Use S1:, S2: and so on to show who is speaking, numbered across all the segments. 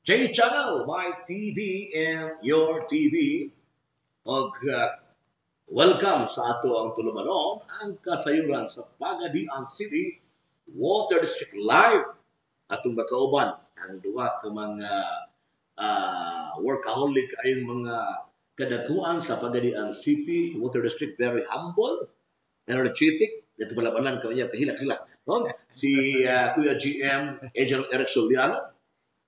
S1: J Channel, my TV and your TV. Og welcome sa ato ang tulumanon ang kasayuran sa Pagadian City Water District Live. Atong makauban ang duha ka mga workaholic ayong mga kadakuan sa Pagadian City Water District, very humble, energetic, dito palabanan kanya kahila-hila. No? Si Kuya GM, Agent Eric Soliano,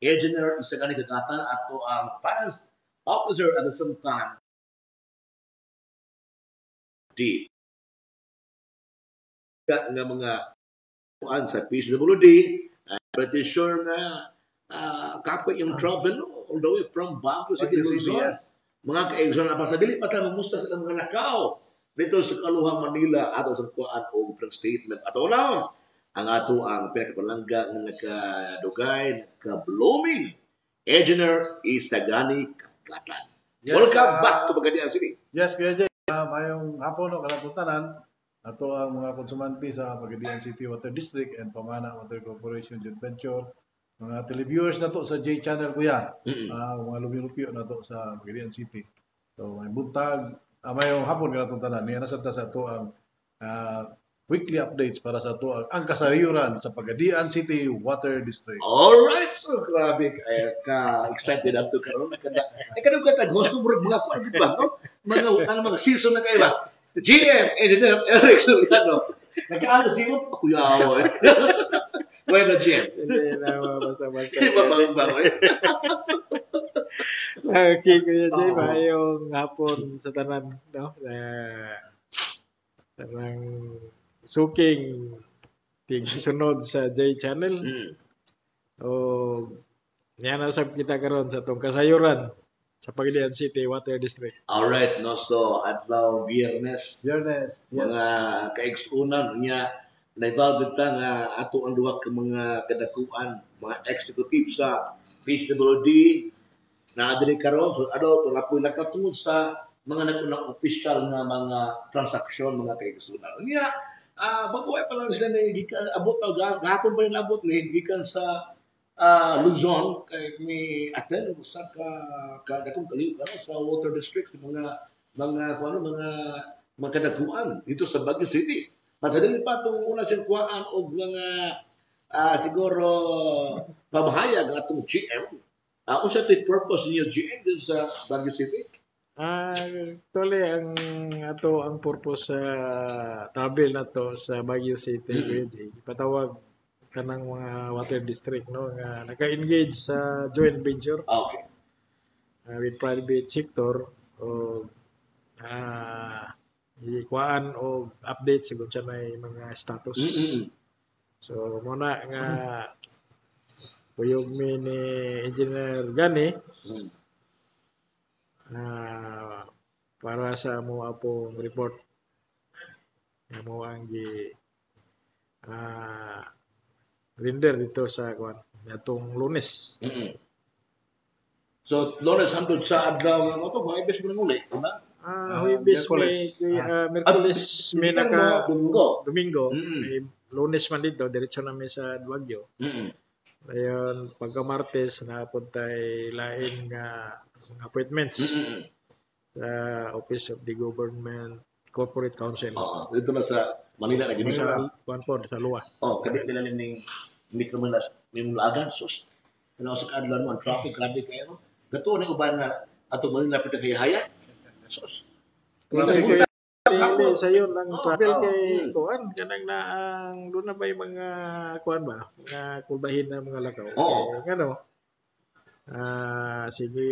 S1: Engineer Isagani Kagatan, ato ang finance officer at the same time, di nga mga kuan sa PCWD, pretty sure na kapoy yung travel all the way from Baguio City, Luzon. Mga ka-exon na pa sa dili pa tayo mamusta sa mga nakaw dito sa Kaluhang Manila ato sa kuan o statement ato na ang ato ang pinakapalangga ng nagkadugay, nagka-blooming Engineer Isagani Kagatan.
S2: Yes,
S1: Welcome back to Pagadian City.
S2: Yes, Kuya Jay. Mayong hapon o kalapuntanan, ato ang mga konsumanti sa Pagadian City Water District and Pamana Water Corporation Joint Venture. Mga televiewers na to sa J Channel, Kuya. Mga lumilupyo na to sa Pagadian City. So, may buntag, mayong hapon kalapuntanan. Niya nasa sa to ang weekly updates para sa to ang kasayuran sa Pagadian City Water District.
S1: Alright, so grabe ka-excited up to karon. Kadang ka gusto mo mga kuan gid ba, no? Mga season na kayo ba? GM Engineer Eric Soliano. Nagkaano sino? Kuya eh. Bueno, GM.
S3: Hindi na basta-basta.
S1: Mabang-bang.
S3: Okay, Kuya Jay, mayong hapon sa tanan, no? Tanang suking tigsunod sa J Channel. O niya na sab kita karon sa tong kasayuran sa Pagadian City Water District.
S1: Alright, no, so adlaw Biyernes,
S2: Yes.
S1: mga kaigsunan niya naibawag ta nga ato ang duha ka mga kadakuan, mga executive sa PCWD na adiri karon, so to lapoy nakatungod sa mga nag-unang official nga mga transaksyon, mga kaigsunan niya. Bago ay pa lang sila na gikan abot gahapon pa rin abot ni gikan sa Luzon kay ni attend sa dakong kaliw sa water district sa mga kadakuan dito sa Baguio City. Masadali pa itong una siyang kuhaan og mga siguro pamahayag atong GM. Kung siya ito'y purpose niyo GM din sa Baguio City?
S3: Actually, ang purpose sa travel na to sa Baguio City, Kuya Jay, ipatawag ka ng mga water district, no, nga naka-engage sa joint venture
S1: Okay.
S3: with private sector o ikuan o update siguro siya may mga status. So muna nga kuyog mi ni Engineer Gani para sa mo apong report nga mo ang render dito sa kuan atong Lunes.
S1: So, Lawrence, handod sa adlaw nga ito, mga ibes mo nang uli, di ba?
S3: Huwibis Merkulis may naka Domingo. May Lunes man dito, diretso namin sa Baguio. Ngayon, pagka Martes, napuntay lain nga appointments sa Office of the Government Corporate Council.
S1: Dito na sa Manila na ganito.
S3: Sa Lua.
S1: Kadi nila ning Metro Manila, yung lagan, sus. Ano sa kadlan mo, ang traffic, grabe kayo, no? Gato na uban na ato Manila pita kay haya. Sus.
S3: Hindi sa'yo lang travel kay kuan kanang na ang doon na ba yung mga kuan ba mga kulbahin na mga lakaw. Ngano? Sige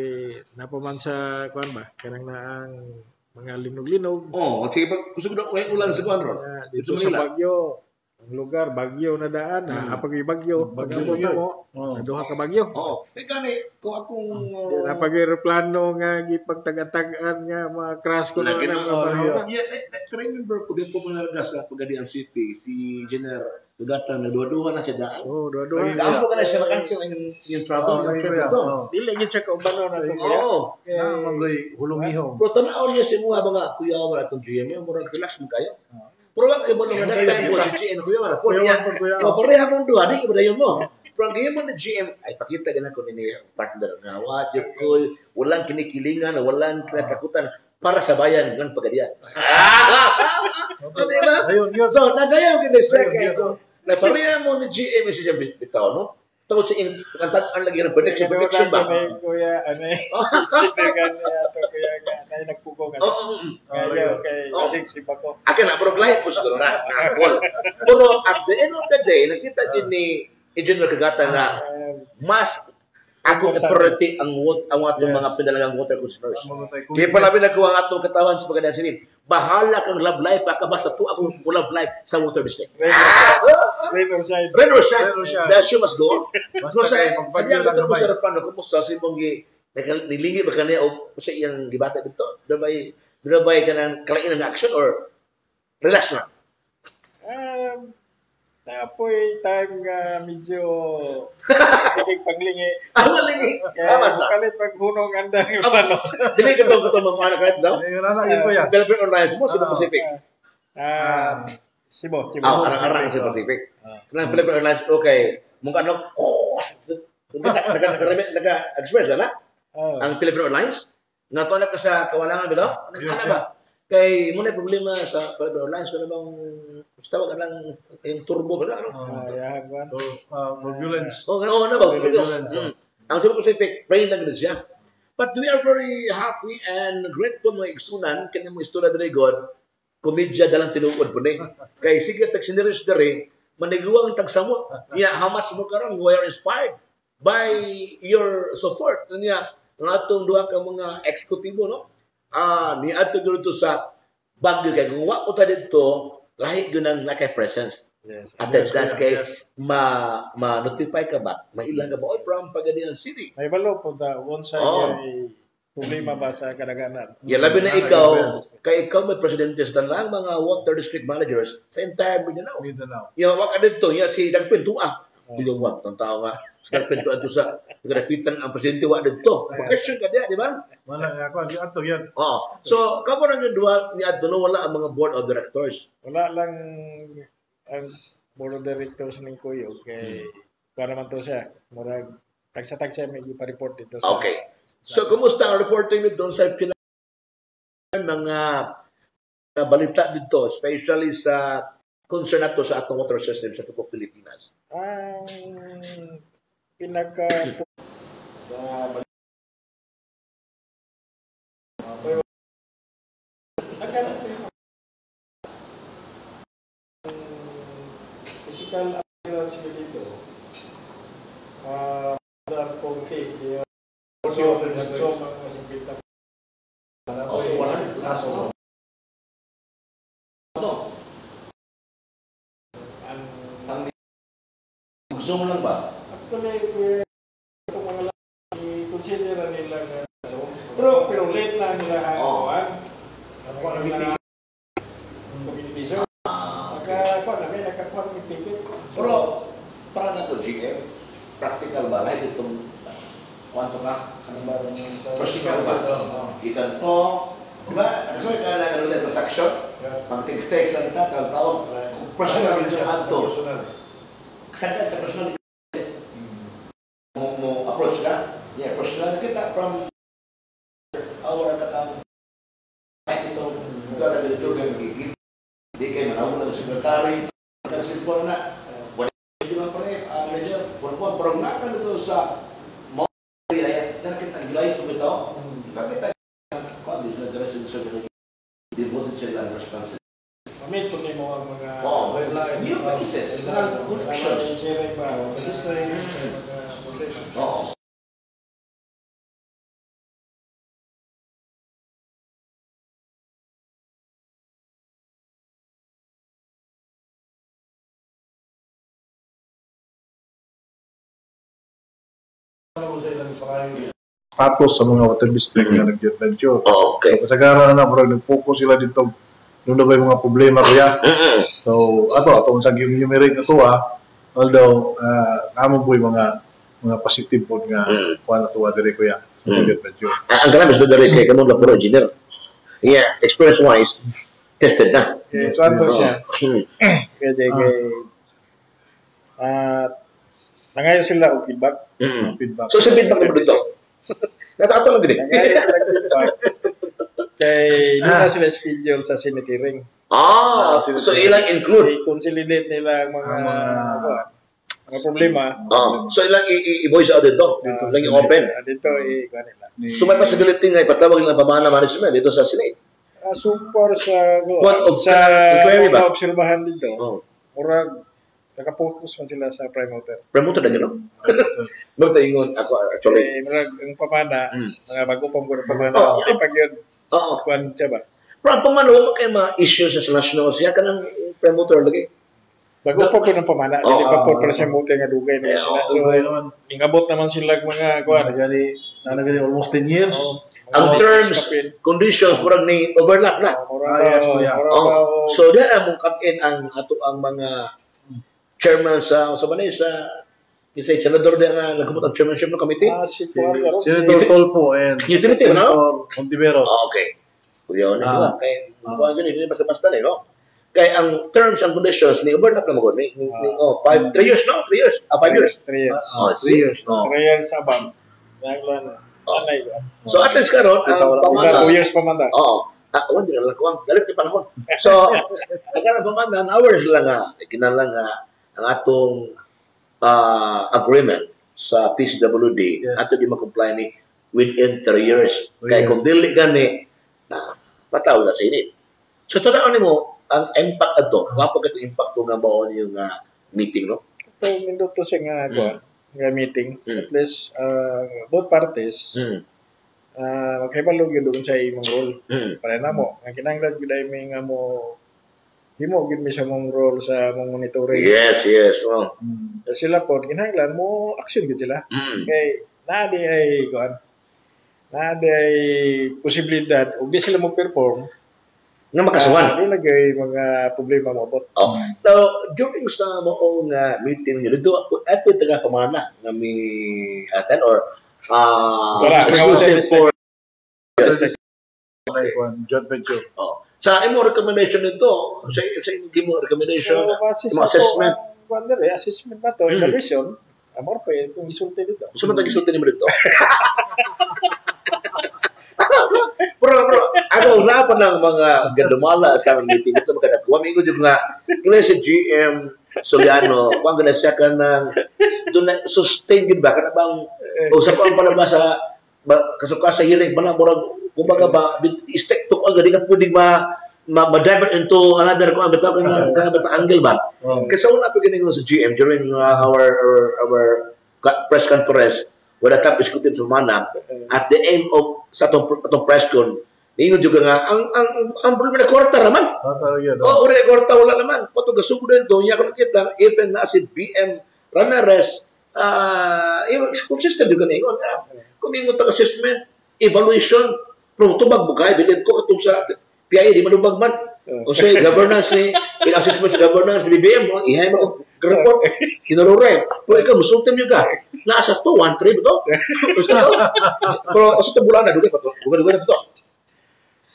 S3: napaman sa kuan ba kanang na ang mga linog-linog.
S1: Sige pag gusto ko na ulan sa kuan ron.
S3: Dito sa Baguio, ang lugar Baguio na daan, napag Baguio, Baguio mo. Duha ka Baguio.
S1: Gani kung akong
S3: napag aeroplano nga gipagtag-tagan nga mga crash ko na mga.
S1: Remember ko din po manalagas sa Pagadian City si Engineer Tugatan na duha na siya daan.
S3: Duha.
S1: Kaso ka na siya na-cancel yung travel na trip doon.
S3: Dili gid siya kaubano na to.
S2: Magoy hulong ihong.
S1: Pero tanaw niya si mga kuya mo atong GM mo murag relax mo kayo. Pero wag kay mo nga time mo si GM kuya wala ko
S2: Kuya,
S1: niya.
S2: kuya.
S1: O pareha mong duha di ibrahim mo. Pero ang gayam mo ni GM ay pakita gana ko ni partner nga wa ko walang kinikilingan, walang kinatakutan para sa bayan ng pagadian. Diba?
S2: Ayun, yun.
S1: So, nagayaw kini sa
S2: Ayun,
S1: kay
S2: yun.
S1: ko. Na pareha mo ni GM siya bitaw no. Tawag sa ang lagi ng prediction ba?
S3: Kuya, ano eh. Itigan niya ito, kuya nga. Na nagpugo nga. Kaya, kasing si Bako.
S1: Akin na, pero lahat po siguro na. Pero at the end of the day, nakita din ni Engineer Kagata na mas akong priority ang atong mga pinalagang water conservers. Kaya pala nagawa ang atong katawan sa pagkadaan silid. Bahala kang love life, basta po akong love life sa water district.
S3: Riverside.
S1: Riverside.
S2: Riverside.
S1: The show must go. So
S2: Basta kayo,
S1: sa diyan
S2: pagpagyo
S1: ko
S2: lang
S1: sa harapan ko kumusta si mong nilingi ba kaniya o sa iyang gibata dito? Dabay ka ng kalainan ng action or relax na?
S3: Tapoy time nga medyo hindi panglingi.
S1: Malingi.
S3: Kaya kalit paghunong andang yung ano.
S1: Dili ka itong mamana kahit daw?
S2: Ayun, anak yun, kuya.
S1: Philippine Airlines mo, Cebu Pacific.
S3: Sibo.
S1: Arang-arang sa Pacific. Kanang Philippine Airlines, okay. Mung ano, nag-express ka na? Ang Philippine Airlines? Nga to na ka sa kawalangan ba daw? Ano ba? Kay muna problema sa Philippine Airlines, kung bang tawag ka lang yung turbo ba na?
S2: Turbulence.
S1: Oo na ba?
S2: Turbulence.
S1: Ang Cebu Pacific, rain lang din siya. But we are very happy and grateful mga igsunan kanya mga istorya dari God, komedya dalang tinuod po ni. Kay sige tagsinirius dari, maniguang tagsamot. Niya, how much mo karon we are inspired by your support. Niya, ang atong duha ka mga eksekutibo, no? Ni ato dito sa Baguio kay kung wa ko ta dito, lahi gyud ang nakay presence.
S3: Yes.
S1: Attendance kay ma-notify ka ba? Mailang ka ba? Oy, from Pagadian City.
S3: May balo po da once ay problema ba sa kadaganan.
S1: Labi na ikaw, kay ikaw may presidente sa lang mga water district managers sa entire Mindanao. Yung wag dito, si Dagpintua. Yung wag, tong tao nga. Sa Dagpintua ito sa nagrepitan ang presidente wag dito. Question ka diya, di ba?
S2: Wala ako, di ato yan.
S1: So, kamo nang yung duwa ni Adto, wala ang mga board of directors.
S3: Wala lang ang board of directors ng Kuyo kay para man to siya murag tagsa-tagsa may ipa-report dito sa
S1: Okay. So kumusta ang reporting nito sa mga balita dito, especially sa concern nato sa atong water system sa Tupok Pilipinas?
S3: Ang pinaka sa physical appearance mo dito. Dar konti dia so mga simpita.
S1: So 100 plus ano? Ang zoom lang ba?
S3: Actually, itong mga i-consider nila na pero late na nila hakuan. Communication. Nakakuha ng ticket.
S1: Pero para na to GM, practical ba? Like itong kwanto ka? Practical ba? Ikan to, diba? Nakasoy ka na ng transaction, mag-text lang ka, tawag, personal rin siya kanto. Kasagad sa personal mo approach ka? Yeah, personal kita from our katang kahit itong lugar na dito kayo magiging hindi kayo manawag ng sekretary nagsilpon na wala yung pare manager purpon parang nakan dito sa mga area na kita gilay ito ito bakit tayo this na dressing surgery devoted sila ang responsibility
S3: Mamit po niyo ang mga
S1: new faces connections
S3: sharing ba registry
S1: oo.
S2: Status sa mga water district na nag-adventure.
S1: Okay.
S2: So, kasagaran na, bro, nag-focus sila dito. Nung na ba yung mga problema kuya? So, atong sa numeric na to, although, kamo po yung mga positive po nga kuha na tuwa dire kuya. Nag-adventure.
S1: Ang kanabis na dari kay kanong laboro engineer. Yeah, experience-wise, Tested na.
S3: Suwanto siya. Kaya nangayon sila og feedback.
S2: Feedback.
S1: So sa feedback naman dito. Natato lang din.
S3: Nangayon sila og feedback. Kay di na sila schedule sa Senate hearing.
S1: So ilang include.
S3: I-consolidate nila ang mga problema.
S1: So ilang i-voice out dito. Ilang i-open.
S3: Dito i-kuha nila.
S1: So may possibility nga ipatawag nilang pamana management dito sa Senate.
S3: Super sa
S1: inquiry ba?
S3: Obserbahan dito. Murag naka-focus man sila sa prime motor.
S1: Prime motor na gano'n? Magtaingon ako actually.
S3: Murag ang pamana, mga bago pang ng pamana. Pag yun, kuhan siya ba?
S1: Pero ang pamana, wala kayo mga issues sa national siya ka ng prime motor lagi.
S3: Bago pa po ng pamana, hindi pa po pala siya muti nga dugay na sila. So, ingabot naman sila mga kuhan.
S2: Nagani almost 10 years.
S1: Ang terms, conditions, murag ni overlap na. So, diyan ang mungkapin ang ato ang mga chairman sa isa senador din nga nagkumot ang chairmanship ng committee.
S2: Senator Tolfo and
S1: Utility, no?
S2: Ontiveros.
S1: Okay. Kuya na kay kuan gani basta-basta no. Kay ang terms and conditions ni overlap na mo ni 3 years no? 3 years. 5 years.
S3: 3 years.
S1: 3 years.
S3: 3 years abang.
S1: So at least karon ang pamana
S3: 2 years pamanda.
S1: Wala din lang kuwang dalit ni panahon. So ang pamana hours lang nga kinahanglan nga ang atong agreement sa PCWD ato di ma-comply ni within 3 years. Kaya kung dili gani patawag na sa init. So tanaw nimo ang impact ato, kapag ito impact nga mao yung meeting no.
S3: Ito nindot to siya nga meeting. At least both parties magkaibalog yun doon sa imong role. Para na mo, ang kinanglan gud ay may nga mo himo gid mi sa mong role sa mong monitoring.
S1: Yes.
S3: Sila po kinahanglan mo action gid sila. Kay naadi ay posibilidad ug di sila mo perform
S1: nga makasuhan.
S3: Di lagay mga problema mo bot.
S1: Now, during sa mo nga meeting niyo, do at taga pamana nga mi attend or exclusive for
S2: joint venture.
S1: Sa imo recommendation nito, sa imo recommendation, imo assessment.
S3: Assessment na to, evaluation. Amor pa itong isulti dito.
S1: Sino nag-isulti nimo dito? Bro, ako unapan ng mga gadumala sa aming meeting ito magkadakuha. May ikot yung nga, kaya si GM Soliano, kung gana siya ka ng sustain din ba? Kana bang usap ko ang palabas sa kasuka sa hearing pa na murag kumbaga ba stick to ko agad di ka pwedeng ma-divert into another kung ang bitaw ka angle ba? Kasi una pa ganing sa GM during our press conference with a top executive sa Manang at the end of sa atong press con ningon juga nga ang problema na kwarta naman. Uri kwarta wala naman. Pato gasugod do nya ko nakita even na si BM Ramirez consistent juga ningon. Kung ningon ta assessment, evaluation, pro tubag bugay bilid ko katong sa PIA di manubag man. O say governance ni assessment sa governance ni BBM mo ihay mo report kinarore. Pero ikaw musultim juga. Nasa 2 1 3 beto. Pero sa bulan na dugay pa to. Dugay na to.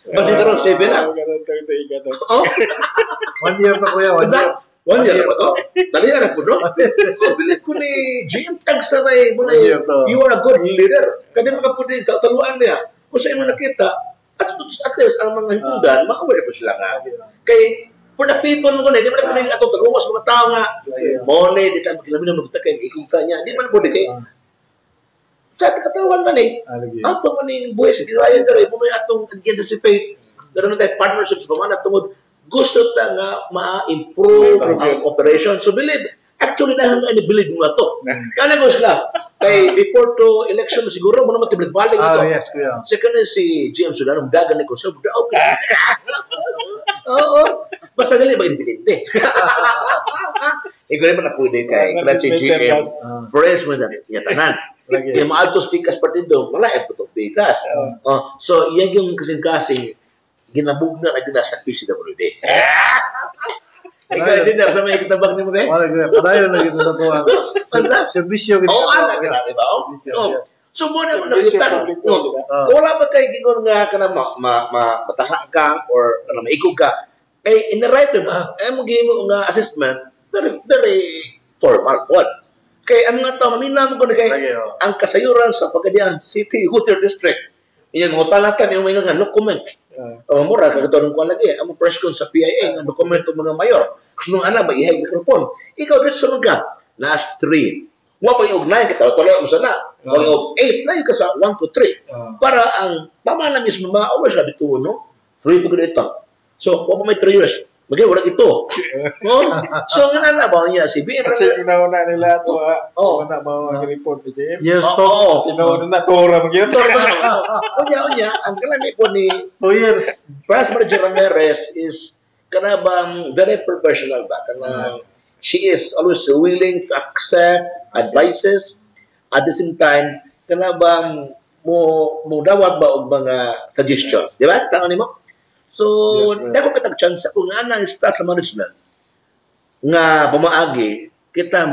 S1: Basi karon 7 na.
S2: 1 year pa kuya, 1 year.
S1: 1 year pa to. Dali na po no. Bilis ko ni GM Tagsaray mo na you are a good leader. Kadi makapudi taluan niya. Kung sa imo nakita at least ang mga hinungdan ma-aware po sila nga. Kay for the people mo ni di man pwedeng ato taguwas mga tao nga money di ta maglabi na magtakay ikuta niya di man pwede kay sa katawan man ato man ning buwis kaya dere mo may atong anticipate daron tay partnerships pa man tungod gusto ta nga ma-improve ang operation so believe actually dahil ani believe mo ato kana ko sila kay before to election siguro mo naman tiblik balik ito
S2: yes kuya
S1: second si GM Sudan dagan ko sa okay oo basta dali ba independente ikaw naman na pwede kay si GM friends mo na niya tanan kaya maaltos pikas partido malaya po itong pikas so yan yung kasing-kasing ginabog na naging nasa PCWD ikaw Junior sa may kitabag ni mo kay
S2: padayon na gito sa tuwa serbisyo gito
S1: anak grabe ba so mo na nakita wala ba kay gingon nga kana mataha ka or maikog ka in the writer ba, mo gihimo nga assessment, very formal one. Kay ang mga tao maminaw ko na kay ang kasayuran sa Pagadian City Water District. Iyan mo talakan yung mga document. Mura kagatuan ko lagi ang press con sa PIA nga dokumento mga mayor. Nung ana ba ihay mikrofon. Ikaw dito sa lugar na 3. Wa pa yung 9 kita tuloy mo sana. Wa yung 8 na ka sa 1 to 3. Para ang pamana mismo ma-over sa dito no. 3 po ito. So wa pa may 3 years. Bagay wala ito. So nga na ba niya si BM
S3: kasi inauna nila to na mga report ni JM.
S2: Yes,
S3: inauna na tora magyud.
S1: Unya ang kalami po ni
S2: 2 years.
S1: Vice Manager Ramirez is kanabang very professional ba kana she is always willing to accept advices at the same time kanabang mo dawat ba og mga suggestions, di ba? Tama nimo? So, dako kitag chance kung nga nang start sa management nga pamaagi kita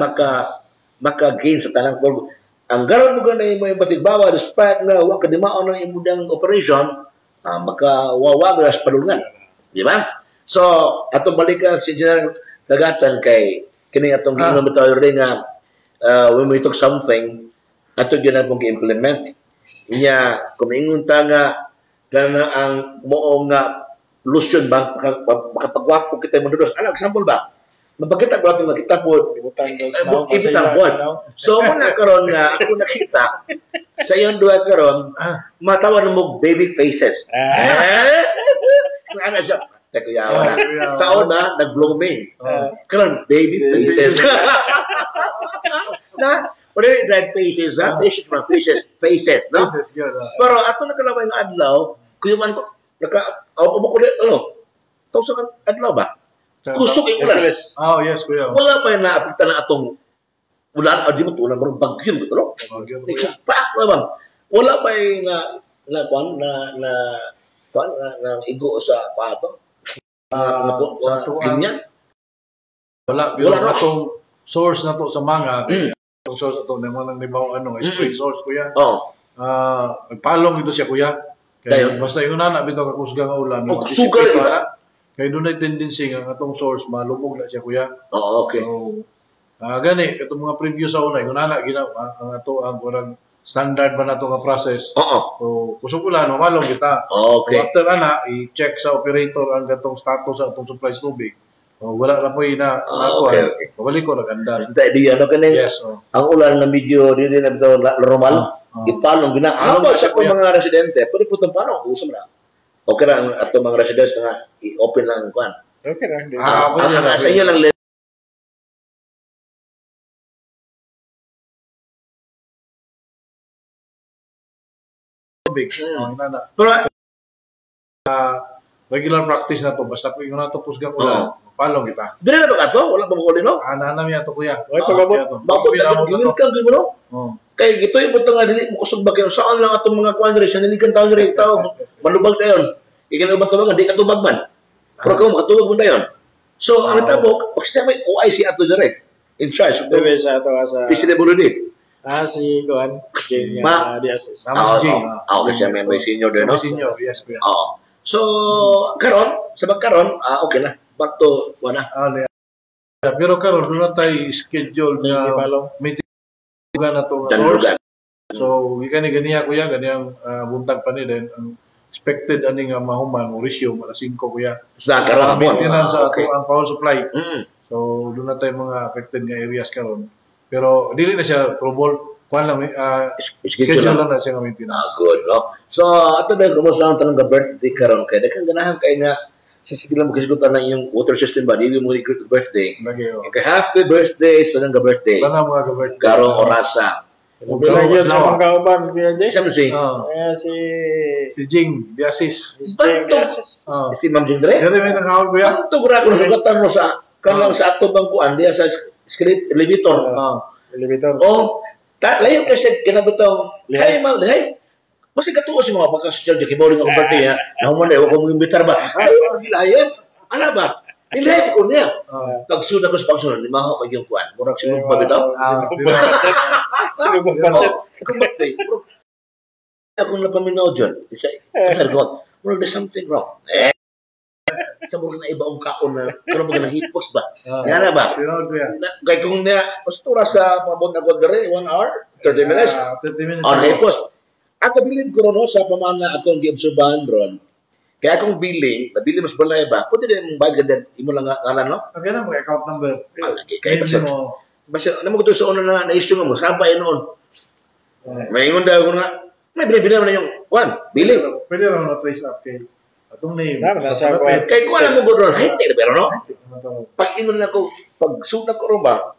S1: maka-gain sa tanang pulgo. Ang garon mo ganay mo yung batigbawa despite na wa kadimaon ng imudang operation, makawawag sa padulungan. Di ba? So, atong balikan si General Dagatan kay kini atong ginamit tayo rin nga when we talk something ato ginapong i-implement. Inya, kumingon ta nga kana ang moong nga lotion ba makapagwapo kita mandudos. Ano example ba? Mapakita ko ato nga kita po ibutang po. So muna karon nga ako nakita sa iyon duha karon matawan mo baby faces. Ana siya takuyawa na. Sa una nag-blooming. Karon baby faces. Na red faces, faces, no? Pero ato nakalaway nga adlaw, kuyuman ko mo kulit tawag adlaw ba? Kusog yung ulan.
S2: Oh, yes, kuya.
S1: Wala pa yung naapita na atong ulan, di mo ito ulan, marang bagyon ko ito, no? Nagsapak na bang. Wala pa yung na igo sa pato. Ganyan.
S2: Wala, pero atong source na to sa mga, itong source na to, naman libaw, spray source, kuya. Nagpalong ito siya, kuya. Kaya basta yung nana, bito kakusga nga ulan.
S1: Sugar ito.
S2: Kaya doon ay tendency nga atong source, malubog na siya, kuya.
S1: Okay.
S2: So, gani, itong mga preview sa una, yung nana, ginawa, ang ato, ang kurang standard ba na ito nga process. So, kusog ulan, mamalong kita.
S1: Okay.
S2: So, after ana, i-check sa operator ang gatong status sa itong supply tubig. So, wala na po yung
S1: okay.
S2: Pabalik ko, naganda.
S1: Di ano kanin?
S2: Yes.
S1: Ang ulan na medyo, di na ito normal. Ipalong, ginagawa sa mga residente, pwede po itong palong, usap na. Okay lang ato mga residents nga i-open lang kuan.
S3: Okay lang.
S1: Sa inyo lang
S2: big. Pero regular practice na to basta kung na to pusgang ulan, palong kita.
S1: Dire na ba kato? Wala pa mo no?
S2: Ana mi ato kuya.
S1: Bakit gawin ka mo? Kay gito yung buto nga dili mo kusog bagay saan lang atong mga conversation nilikan taon dire tawo. Malubag tayon. Ikan ba tubag di katubag man. Pero kung makatubag mo tayon. So ang tabok, kasi may OIC ato dire. In charge.
S3: Debe sa ato sa
S1: PCWD.
S3: Si Juan Jane Diaz.
S1: Okay siya may senior din no.
S2: Senior, yes kuya.
S1: So karon, sa magkaron, okay na. Back to wala.
S2: Pero karon doon tayo schedule na meeting na to. So gani kuya, gani ang buntag pa ni din ang expected ani nga mahuman mo resume alas 5 kuya.
S1: Sa karon
S2: maintenance sa ato ang power supply. So doon na tayo mga affected nga areas karon. Pero dili na siya trouble. Kuan lang schedule lang na siya nga maintenance.
S1: Good, no? So ato na kumusta ang tanong birthday karon kay daghang ganahan kay nga sa sige lang magkasigutan na yung water system ba dili mo i-greet birthday. Okay, happy birthday sa nang birthday.
S2: Sana mga birthday.
S1: Karong orasa.
S3: Bilagyan sa mga kauban kuya Jay.
S2: Si Jing Biasis.
S1: Si Ma'am Jing Dre.
S2: Dere may nangawag kuya.
S1: Anto gura ko sugatan mo sa kanang sa ato bangkuan diya sa script elevator.
S3: Elevator.
S1: Layo kasi kinabutong. Hey ma'am, hey. Basta katuo si mga pagka-social joke bawling ako birthday ha. Nahuman na ako mong imbitar ba? Ay, gilayan. Ano ba? Nilay ko niya. Pagsunod ako sa pagsunod, limaho mag yung kuwan. Murag sinubog pa bitaw.
S3: Sinubog pa.
S1: Kung birthday. Akong napaminaw dyan. Isa ko. Murag there's something wrong. sa mga na ibaong kaon na pero mga nahipos ba? Yan na ba? Kaya kung na postura sa pabot na ko dere 1 hour, 30 minutes.
S2: 30 minutes.
S1: Nahipos. Ako bilib ko ron sa pamana akong giobserbahan ron. Kaya akong billing, nabili mas balay ba? Pwede din mong bayad ka imo lang ngalan, no?
S2: Kaya na mga account number.
S1: Kaya basta ano mo ito sa una na issue mo, sabay noon. Maingon daw ko nga, may binibili mo na yung, billing.
S2: Pwede rin na trace up kay atong name.
S1: Kaya kung alam mo ko ron, hindi na pero no? Pag ingon na ko, pag sunak ko ron ba,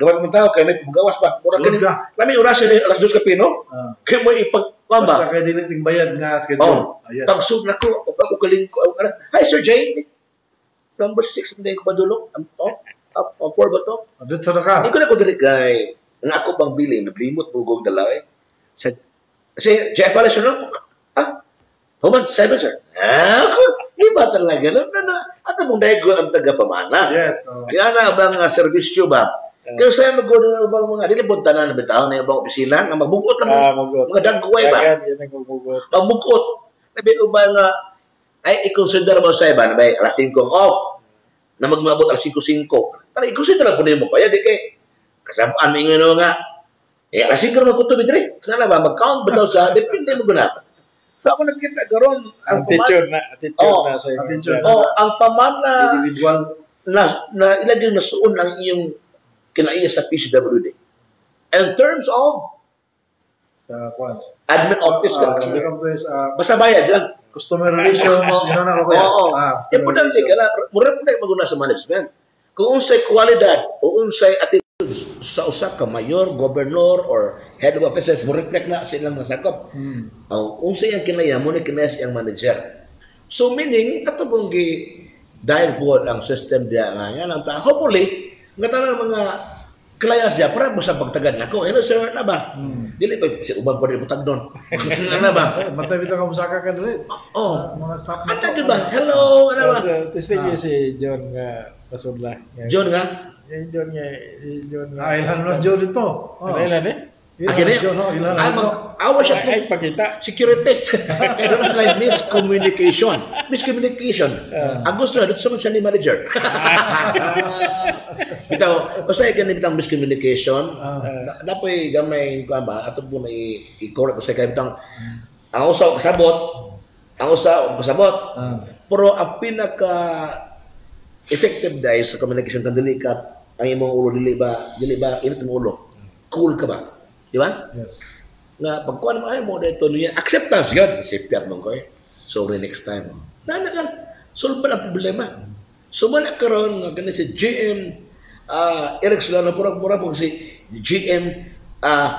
S1: gawin mo tao, kaya may pagawas ba? Mura ka lami oras yun, alas 2 ka pino. Kaya mo ipagkuhan ba?
S2: Basta kaya diliting bayad nga schedule.
S1: Pag sunak ko, pag ukaling ko, hi Sir Jay, number 6, hindi ko padulong. For ba to?
S2: Dito sa naka.
S1: Hindi ko na ko dali kay, nga ako bang billing, nablimot mo kong dalaw eh. Kasi, Jeff pala siya, no? Human, cyber sir. Iba talaga. Ano mong dahigo ang taga-pamana?
S2: Yes.
S1: Yan na bang servisyo ba? Kaya sa'yo mag-guna bang mga, dilibot na bitaw na ibang opisina, nga magbukot lang mga dagway ba? Magbukot. Nabi ba nga, ay i-consider mo sa iba, na ba, alas 5 off, na magmabot alas 5-5. Pero i-consider po niyo mo pa, yan, di kay, kasapaan mo yung nga, alas 5 naman ko ito, bidre. Sana ba, mag-count ba daw sa, depende mo guna. So ako nakita garon ang
S3: attitude na sa
S1: ang pamana
S2: individual
S1: na ilagay na suon ang iyong kinaiya sa PCWD. In terms of admin office basta bayad lang.
S2: Customer relation mo, yun na ako.
S1: Importante ka na, mura po na maguna sa management. Kung unsay kwalidad o unsay attitude sa usa ka mayor, gobernador, or head of offices, mo reflect na sa ilang nasakop. Unsay ang kinaya, mo na kinaya siyang manager. So meaning, ato pong dahil po ang system diya nga lang ta. Hopefully, nga tanang mga clients diya, para mo sa pagtagad na ko. Hello sir, na ba? Dili pa, si ubang pa rin butag doon. Na ba?
S2: Matay bitaw ka musaka ka dili.
S1: Mga
S2: staff
S1: na. Ano ba? Hello, ano ba?
S3: Testing si John nga pasudla.
S1: John nga?
S3: John nga.
S2: Ilan na John ito.
S3: Ilan eh?
S1: Awa siya
S3: ay pakita.
S1: Security. Kaya doon sila miscommunication. Ang gusto na, doon siya ni manager. Ito, basta yung ganitang miscommunication, napoy gamay ko ba, ato po na i-correct ko sa ganitang, ang usaw kasabot, pero ang pinaka effective dahil sa communication kan dili ka ang imong ulo dili ba init ang ulo, cool ka ba, di ba?
S2: Yes.
S1: Nga pagkuan mo ay mo dito niya acceptance yun, sipyat mo ko sorry next time na solve ang problema. So man karon nga kani si GM Eric Solano pura po si GM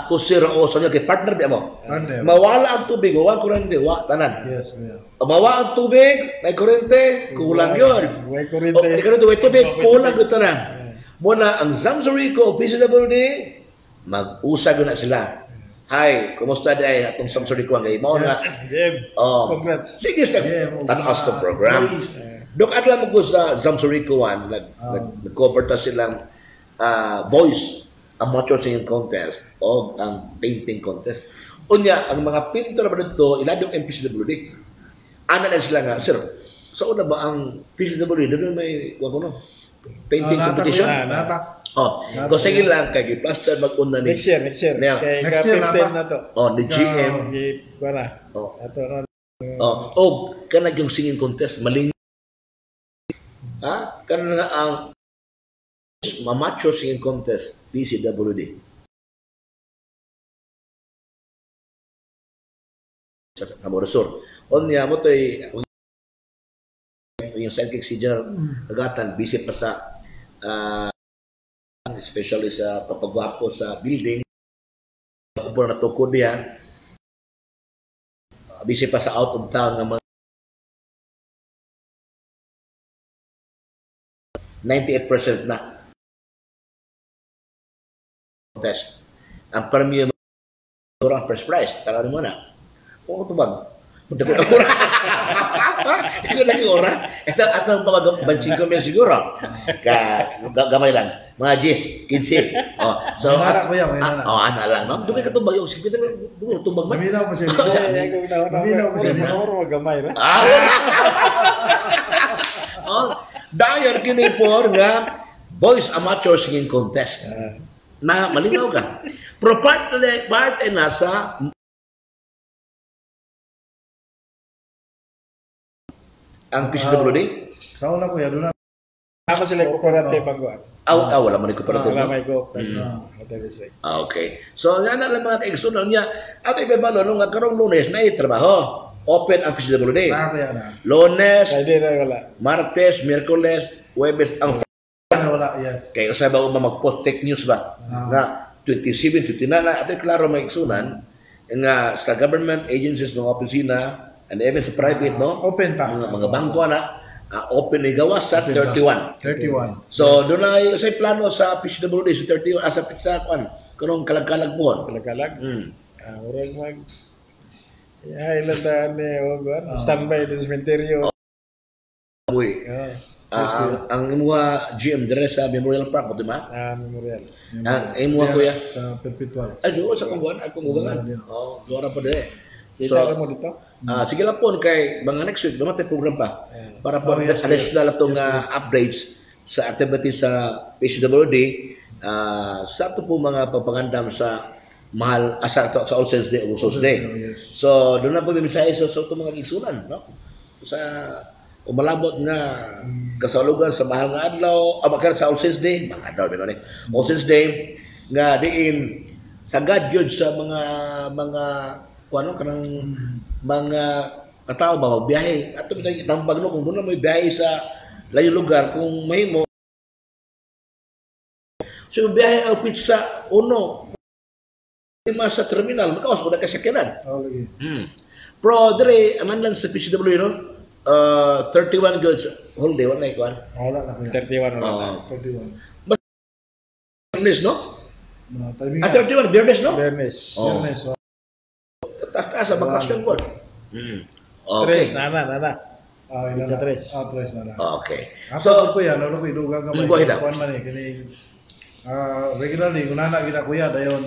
S1: Jose Raoso niya kay partner di mo. Mawala ang tubig, mawala kuryente, tanan.
S2: Yes, yeah.
S1: Mawala ang tubig, may kuryente, kulang yun.
S3: May kuryente.
S1: May tubig, kulang yun tanan. Muna ang Zamzurico o PCWD, mag-usag na sila. Hi, kumusta day atong Zamzurico ang gay? Mao na.
S3: Congrats.
S1: Sige, step. Tanaas to program. Dok adla mo ko sa Zamzurico nag-cover ta silang voice amateur singing contest o ang painting contest. Unya, ang mga pintor ba dito, ilan yung PCWD. Ana na sila nga, sir, sa una ba ang PCWD, doon may, painting competition? Kung sige lang, kay plaster mag-una ni.
S3: Next year.
S2: Next year
S3: na to.
S1: Ni GM. Kanag yung singing contest, maling. Kanag ang amateur singing contest, PCWD. Sa Camarosur. Onya mo to'y yung sidekick si General Agatan, busy pa sa especially sa papagwapo sa building. Kupon na tukod niya. Busy pa sa out of town ng mga 98% na test. Ang premium ang first prize. Tara mo na. Kung tubag. Dako na ora. Dako na ora. Ito atong pagbansing ko siguro. Gamay lang. Mga 10, 15. Oh, so
S2: Anak ko yan, anak.
S1: Oh, ana lang, no? Dugay ka tumbag yung sige dugay tumbag man.
S2: Maminaw mo siya. Maminaw mo siya.
S3: Gamay na.
S1: Oh, dayon kini por nga voice amateur singing contest. Na malinaw ka. Pero part na sa ang PCWD.
S2: Sa una ko yan, doon na.
S3: Tama sila kukurante pagkuhan.
S1: Wala man ko para
S3: Wala may go.
S1: Okay. So, yan na lang mga kaigsunan niya. At ibabalo, nung nagkarong Lunes, na trabaho. Open ang PCWD. Lunes, Martes, Miyerkules, Huwebes, ang
S2: wala, yes.
S1: kaya usay ba mag-post fake news ba? Nga 27, 29 na ito klaro may iksunan nga sa government agencies ng opisina and even sa private no
S2: Open ta.
S1: mga bangko na open ni gawas sa 31. So doon ay usay plano sa PCWD sa 31 sa pizza kwan kanong kalag-kalag po.
S3: Kalag-kalag. Murag mag ilan ni standby din sa cemetery.
S1: Uy. Ang mga GM dire sa Memorial Park, di ba?
S3: Memorial.
S1: Ang imo kuya
S2: sa Perpetual.
S1: Ay, doon sa kungguan, akong ugangan. Oh, doon pa dire.
S3: Kita mo dito?
S1: Sige lang po kay mga next week dumatay program pa para po additional itong updates sa activities sa PCWD sa ito po mga papagandam sa mahal sa All Saints Day o Souls Day. So doon na po misahe sa itong mga igsunan, no? Sa umalabot nga kasalugan sa mahal nga adlaw bakit sa All Saints Day mga adlaw ni All Saints Day nga diin sagad gyud sa mga kuano kanang mga katao ba magbiyahe ato bitay tambag no kung doon na may biyahe sa layo lugar kung mahimo so biyahe ang pizza uno lima sa terminal makawas ko na kasakyanan pero dire aman lang sa PCW no 31 goods whole day wala ikuan
S3: wala na 31 wala
S2: 31
S1: Biyernes no 31 Biyernes no
S3: Biyernes
S1: taas sa bakasyon ko okay
S3: nana
S2: Pizza 3 na.
S1: Okay.
S2: So ko yan, ano ko idugang gamay.
S1: Kuan
S2: man kini regularly kunana gina kuya dayon.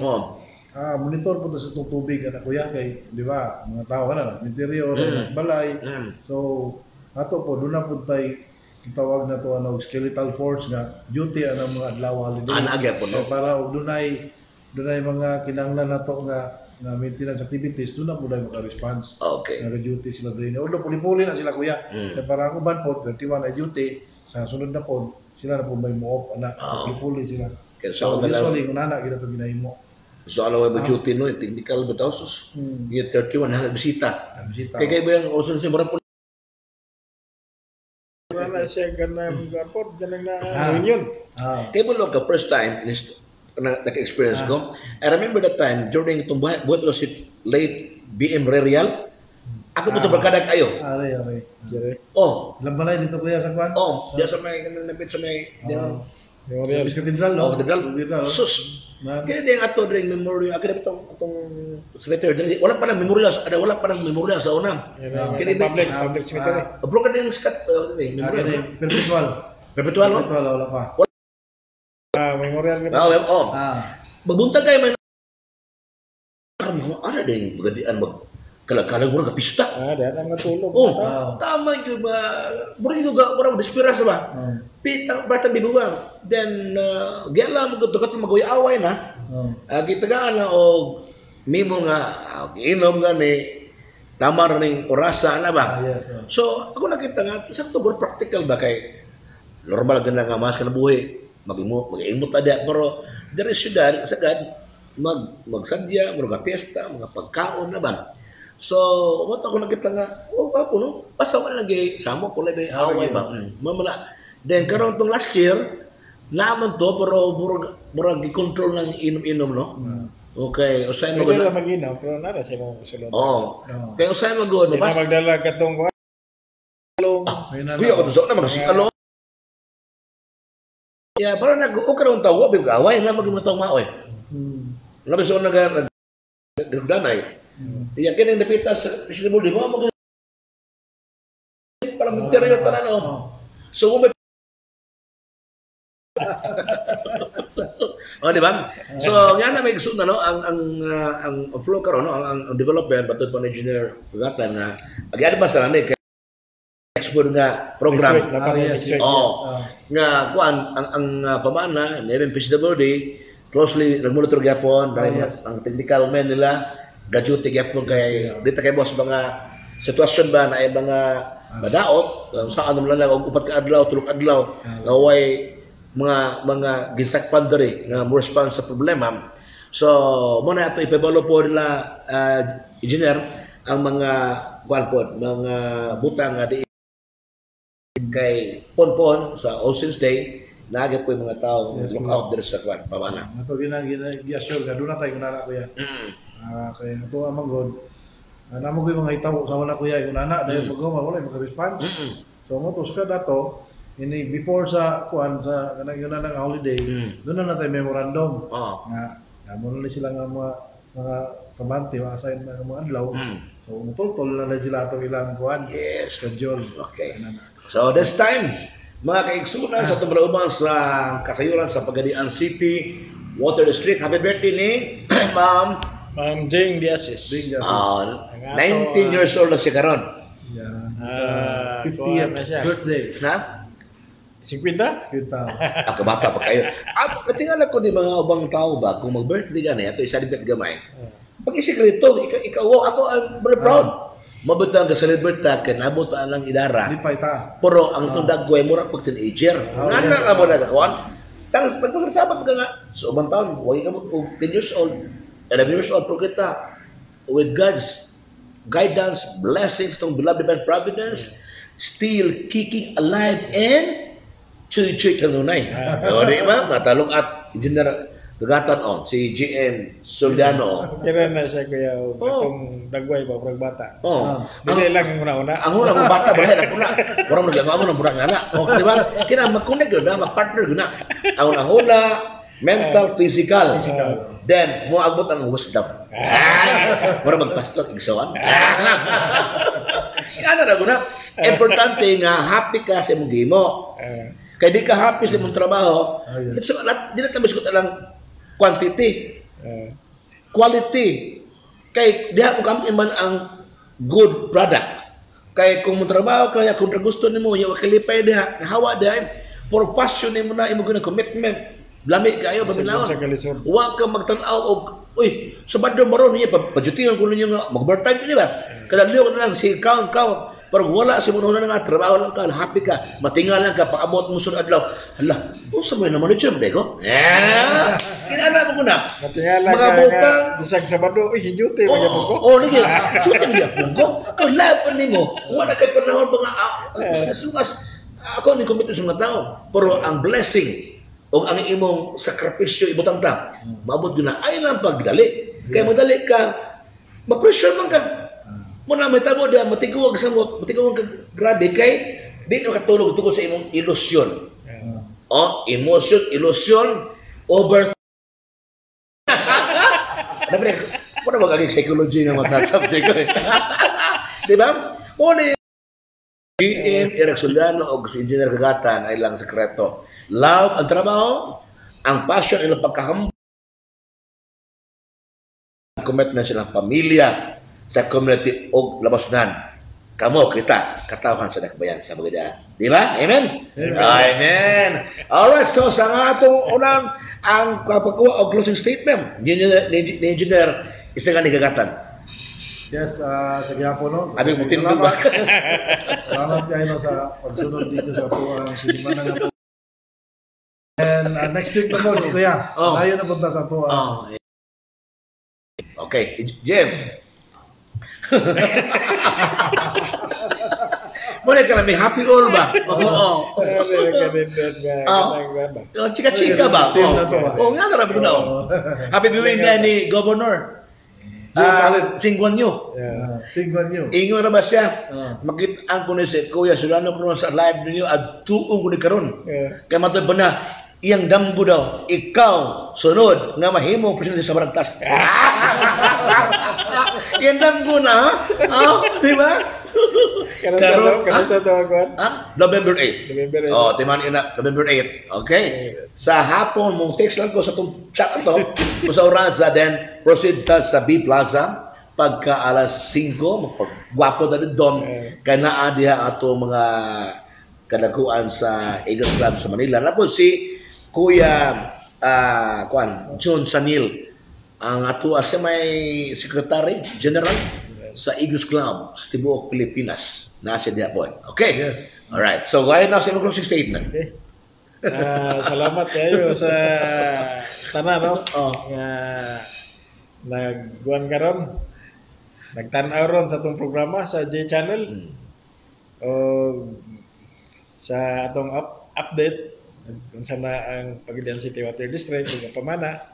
S2: Monitor po sa tubig ana kuya kay di ba mga tao kana interior balay. So ato po doon na po tay kitawag na to ano skeletal force nga duty ana mga adlaw holiday.
S1: Agya po no.
S2: Para dunay mga kinahanglan nato nga maintenance activities doon na po dahil maka-response.
S1: Okay.
S2: Nag-duty sila din. Although puli-puli na sila kuya. Para ako ban po 31 ay duty sa sunod na po sila na po may mo-off ana puli-puli sila.
S1: So
S2: usually kung nana gina to ginahimo.
S1: So alam mo duty no technical bitaw sus. Year 31 na bisita. Kay ba yung also si mura po
S3: wala siya ganang airport ganang na union.
S1: Kay mo ka first time naka-experience ko. I remember that time during itong buhat si late BM Real. Ako po ito barkada kayo.
S2: Are.
S1: Oh.
S2: Lambalay dito kuya sa kwan?
S1: Oh, diyan sa may napit sa may
S2: Memorial Cathedral no?
S1: Cathedral. Sus. Kaya din ato ring memorial. Akira itong cemetery. Wala pa nang memorial. Wala pa nang memorial sa unang.
S3: Kaya public cemetery.
S1: Bro ka din skat memorial. Perpetual no?
S2: Wala pa.
S3: Memorial
S1: gitu. Magbuntag kayo man. Ada din magadian kalag-kalag mo ka pista.
S3: Ada nang natulog.
S1: Tama yung mura yung dispiras ba? Pitang batang bibuwang. Then gyala mo gud mag-away na. Kita gaan na og mimo nga inom gani tama ring orasa na ba? So ako nakita nga sakto bol practical ba kay normal ganda nga mas kana buhi. Mag-imot ada pero dari syudad sagad magsadya mga piyesta mga pagkaon na ba so mo ako nakita nga ako no pasaw lagi samo ko lagi away ba mamala then karon tong last year naman to pero murag i-control ng inom-inom no okay usay mo
S3: gud mag-inom pero nara siya mo sulod
S1: kay usay mo gud no
S3: pas magdala katong
S1: kuya ko to na magsikalo. Ya, parang nag-ukaroon tawa, away na mag-imatang maoy. Labis o nag-danay. Ya, kaya napita sa PCWD mo, volunteer yung tanan, So, may di ba? So, nga na may gusto na, no, ang flow karon, no, ang development, batud pa ng engineer, kagatan nga, ag-advance na kay export nga program. Nga, kuan, ang pamana, nirin PCWD, closely, nagmonitor gyapon, ang technical men nila, gajuti gyapon kay, dito kay boss, mga sitwasyon ba na ay mga madaot, saan naman lang, upat ka adlaw, tulog adlaw, ngaway, mga ginsakpan diri nga mo response sa problema. So mo na ato ipabalo po nila engineer ang mga kuan pod mga butang nga di kay ponpon sa Oceans Day naagay po yung mga tao look out diri sa kuan pamana.
S2: Ato gi-assure nga duna tay kunana kuya. Kay ato amang god. Namo ko mga hitaw sa wala kuya yung anak dahil pagoma wala maka-response. So mo to sa dato ini before sa kuan sa kanang yun na holiday doon na tayo memorandum nga mo na sila nga mga kamante ma-assign na mga adlaw so mutol-tol na sila ato ilang kuan schedule.
S1: Okay, so this time mga kaigsunan sa tumulauban sa kasayuran sa Pagadian City Water District, happy birthday ni Ma'am
S3: Jing Diasis.
S1: 19 years old na siya karon.
S2: 50th birthday
S1: na
S3: 50?
S1: Kabata pa kayo. Natingala ko ni mga ubang tao ba, kung mag-birthday ka na, ito i-celebrate gamay. Pag isikreto, ikaw, ako, I'm very proud. Mabutang ka celebrate ka, nabot ang idara. Pero ang itong dagway, mura pag teenager. Nga na mo na kakuan. Tapos, pagpagkasabag ka nga, sa ubang taon, huwag ka mo, 10 years old, 11 years old, pro kita, with God's guidance, blessings, itong beloved divine providence, still kicking alive and chuy-chuy kanunay. O, di ba? Matalong at engineer kagatan si GM Soliano.
S3: Kira na siya kuya itong dagway ba, parang bata. Dili lang yung una-una.
S1: Ang una mong bata, balahin ako na. Parang nag-agawa mo ng burang nga na. Di ba? Kina mag-connect yun na, mag-partner yun na. Ang una-una, mental, physical. Then, mo agbot ang wisdom. Mura magpastok, igsawan. Ano na guna? Importante nga, happy ka sa mong gimo. Kaya di ka happy sa mong trabaho, di na tamis ko talang quantity, quality. Kaya diha kung kampi man ang good product. Kaya kung mong trabaho, kaya kung gusto ni mo, yung kalipay diha, hawa diha, for passion ni mo na, imo guna commitment, lami kayo, paminawon. Huwag ka magtanaw o, uy, sa badro maron niya, pajutingan ko ninyo nga, mag-overtime yun, di ba? Kadaliw ko na lang, si count. Pero wala si muna na nga, trabaho lang ka, happy ka, matingal lang ka, pakamot mo sunod adlaw. Hala, sa mo naman ito, Brego? Kinana mo ko na.
S3: Matingal lang ka nga, isang Sabado, hijuti, magyapon ko.
S1: Lagi, juti magyapon ko. Kalapan ni mo, wala kay panahon mga, sukas, ako ni komento sa mga tao. Pero ang blessing, o ang imong sakripisyo, ibutang ta, maabot yun na, ay lang pagdali. Kaya madali ka, ma-pressure man ka. Muna may tabo diya, matiguwag ka grabe kay di ka katulog tungkol sa imong ilusyon. Emotion, illusion, over. Muna magaging psychology ng mga subject ko. Di ba? Muna GM, Eric Soliano o si Engineer Kagatan ay lang sekreto. Love ang trabaho, ang passion, ilang pagkahambal, commitment silang pamilya, sa community o labasnan. Kamo kita katawhan sa dakbayan sa bagada. Di ba? Amen? Amen. Alright, so sa atong unang ang pagkuha o closing statement ni Engineer isa nga nigagatan.
S2: Yes, sa gihapon no.
S1: Abi mo tinulog ba?
S2: Salamat kayo sa pagsunod dito sa tuwang sinimana nga. And next week na po, kuya. Tayo na punta sa tuwang.
S1: Okay, Jim. Muna ka na may happy all ba? Chika-chika ba? Nga na rabi ko na. Happy viewing na ni Governor Singwan Nyo. Ingon na ba siya? Makita ko na si Kuya Solano karon sa live ninyo at tuong ko ni karon. Kaya matod ba na iyang damgo daw, ikaw, sunod, nga mahimo presidente sa Barangtas. Iyang damgo na, di ba? Karon
S3: sa tawagan.
S1: November 8.
S3: November 8.
S1: Oh, timan ina November 8. Okay. Sa hapon mo text lang ko sa tong chat to. Sa oras then proceed ta sa B Plaza pagka alas 5 magpagwapo na doon kay naa diha ato mga kadakuan sa Eagles Club sa Manila. Tapos si Kuya John Sanil ang ato sa may Secretary General sa Eagles Club sa tibuok Pilipinas. Nasa diha po. Okay.
S2: Yes.
S1: Alright. So, gaya na sa closing statement.
S3: Okay. Salamat kayo sa tanan, no? Nagguan karon. Nagtan-aw ron sa atong programa sa J Channel. O sa atong update kung saan na ang Pagadian City Water District ug pamana.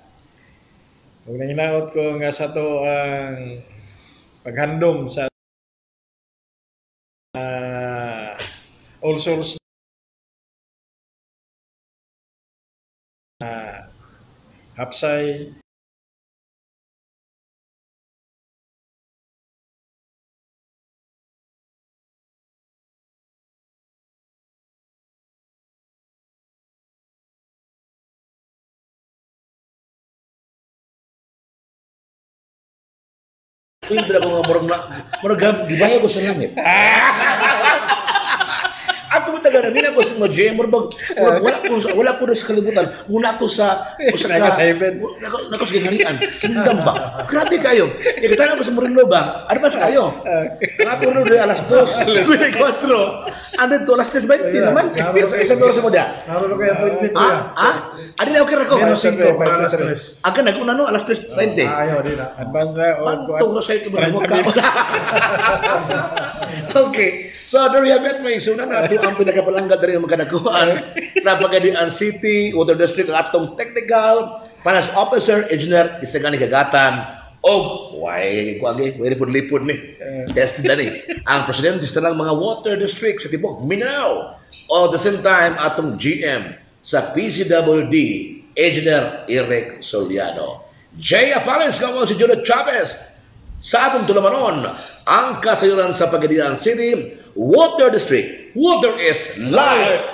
S3: Ug nanginaot ko nga sa to ang paghandom sa all source hapsay
S1: Uy, bila ko nga murag gibaya ko sa langit. Ako mo taga namin ako sa mga GM, wala ko sa kalibutan. Muna ako sa nako sa gangarian. Kingdom ba? Grabe kayo. Ikatana ko sa Murinlo ba? Advance kayo. Ako no alas 2, 4. Ano to alas 3:20 naman. Isang oras mo da.
S2: Naroon kayo appointment ko.
S1: Adi na okay ra ko.
S2: Menos 5 para alas 3.
S1: Aga naguna no alas 3:20.
S2: Ayaw din na.
S3: advance na
S1: Pantong na sa'yo mo ka. Okay. So, there you have it. May isuna na ito ang pinakapalangga rin ng magkanakuan sa Pagadian City Water District ang atong technical finance officer, engineer, Isagani Kagatan o wala po lipod ni tested na ni ang presidente sa lang mga water district sa Tibok, Mindanao. At the same time, atong GM sa PCWD, engineer Eric Soliano. Jay Apales, kamo si Judith Chavez. Sa atong tulamanon, ang kasayuran sa Pagadian City Water District. Water is life!